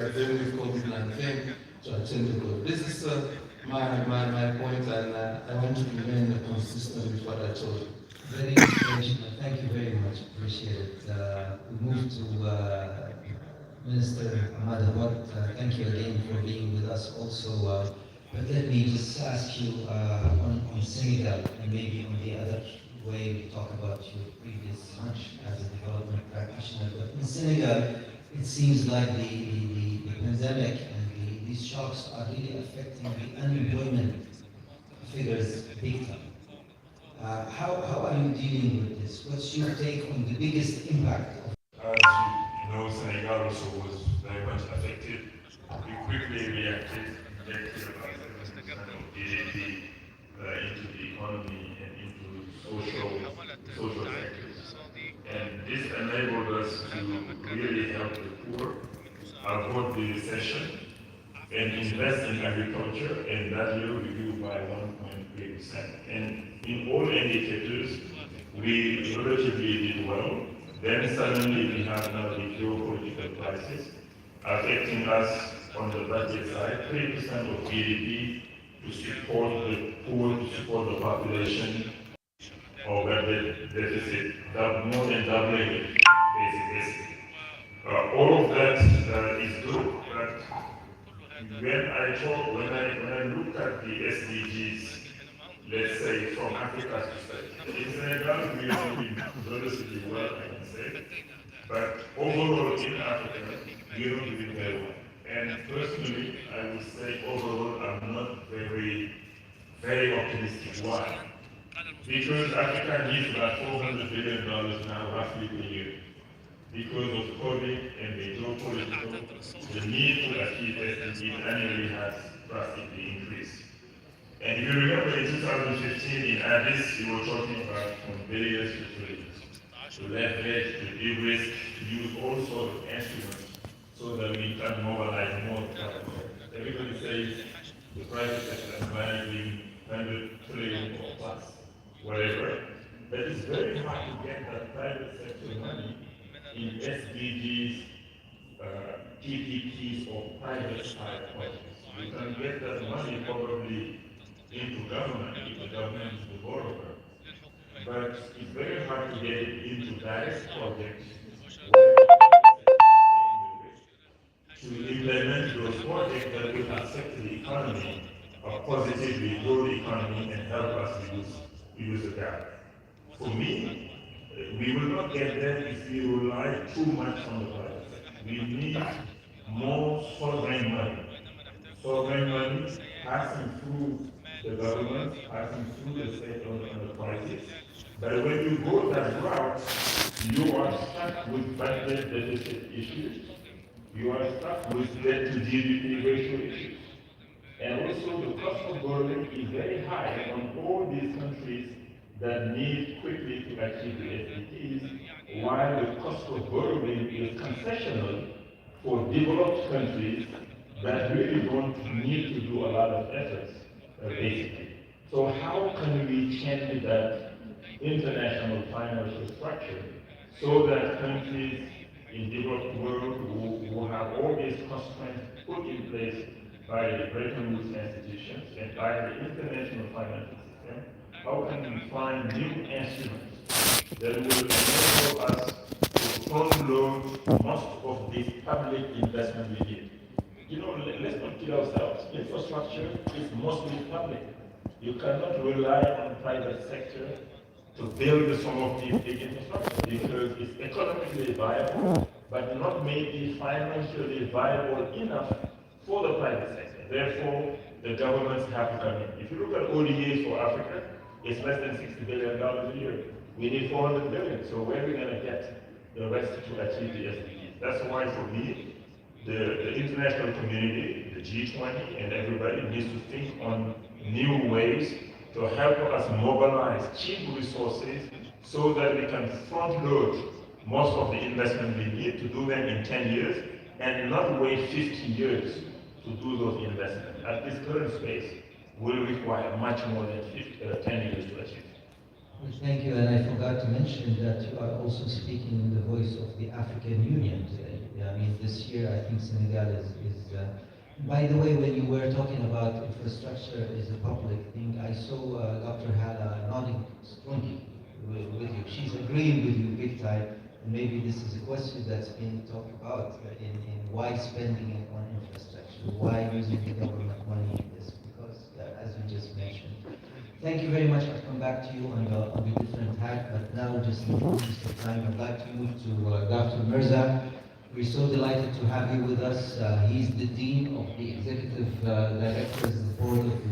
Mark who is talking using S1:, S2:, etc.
S1: Then we've called people and thing to attend to the business. My point, and I want to remain consistent with what I told you.
S2: Very inspirational. Thank you very much. Appreciate it. We move to Minister Ahmad Awad. Thank you again for being with us also. But let me just ask you on Senegal and maybe on the other way we talk about your previous lunch as a development practitioner. But in Senegal, it seems like the pandemic and these shocks are really affecting the unemployment figures big time. How are you dealing with this? What's your take on the biggest impact of?
S3: As you know, Senegal also was very much affected. We quickly reacted, injected about 7% of GDP into the economy and into social sectors. And this enabled us to really help the poor avoid the recession and invest in agriculture, and that year we grew by 1.3%. And in all indicators, we relatively did well. Then suddenly we have now the geopolitical crisis affecting us on the budget side, 3% of GDP to support the poor, to support the population, or budget deficit, more than doubling it, basically. All of that is good, but when I look at the SDGs, let's say from Africa's perspective, in Senegal we are doing relatively well, I can say, but overall in Africa we are not doing very well. And personally, I would say overall I'm not very optimistic. Why? Because Africa needs about $400 billion now roughly per year. Because of COVID and the geopolitical, the need to achieve SDGs annually has drastically increased. And if you remember in 2015 in Addis, we were talking about from barriers to leverage, to de-risk, to use all sorts of instruments so that we can mobilize more capital. Everybody says the private sector is managing 100 trillion or plus, whatever. But it's very hard to get that private sector money in SDGs, PPPs, or private side projects. You can get that money probably into government if the government is the borrower. But it's very hard to get it into direct projects where the private sector is taking the risk to implement those projects that will affect the economy, positively grow the economy and help us reduce the gap. For me, we will not get there if we rely too much on the private sector. We need more sovereign money. Sovereign money passing through the government, passing through the state on the crisis. But when you go that route, you are stuck with budget deficit issues. You are stuck with debt to GDP ratio issues. And also the cost of borrowing is very high on all these countries that need quickly to achieve the SDGs, while the cost of borrowing is concessional for developed countries that really don't need to do a lot of efforts, basically. So how can we change that international financial structure so that countries in developed world who have all these constraints put in place by the Bretton Woods institutions and by the international financial system, how can we find new instruments that will enable us to front load most of this public investment we need? Let's not kid ourselves. Infrastructure is mostly public. You cannot rely on private sector to build some of these big infrastructure because it's economically viable, but not maybe financially viable enough for the private sector. Therefore, the governments have to come in. If you look at ODAs for Africa, it's less than $60 billion a year. We need 400 billion, so where are we going to get the rest to achieve the SDGs? That's why for me, the international community, the G20, and everybody needs to think on new ways to help us mobilize cheap resources so that we can front load most of the investment we need to do them in 10 years and not wait 50 years to do those investments. At this current space, will require much more than 10 years to achieve.
S2: Well, thank you, and I forgot to mention that you are also speaking in the voice of the African Union today. I mean, this year, I think Senegal is by the way, when you were talking about infrastructure is a public thing, I saw Dr. Hala nodding strongly with you. She's agreeing with you big time. And maybe this is a question that's been talked about in why spending it on infrastructure, why using the government money in this, because as you just mentioned. Thank you very much. I'll come back to you on the different hat, but now just in the interest of time, I'd like to move to Dr. Mirza. We're so delighted to have you with us. He's the Dean of the Executive Directors, the Board of the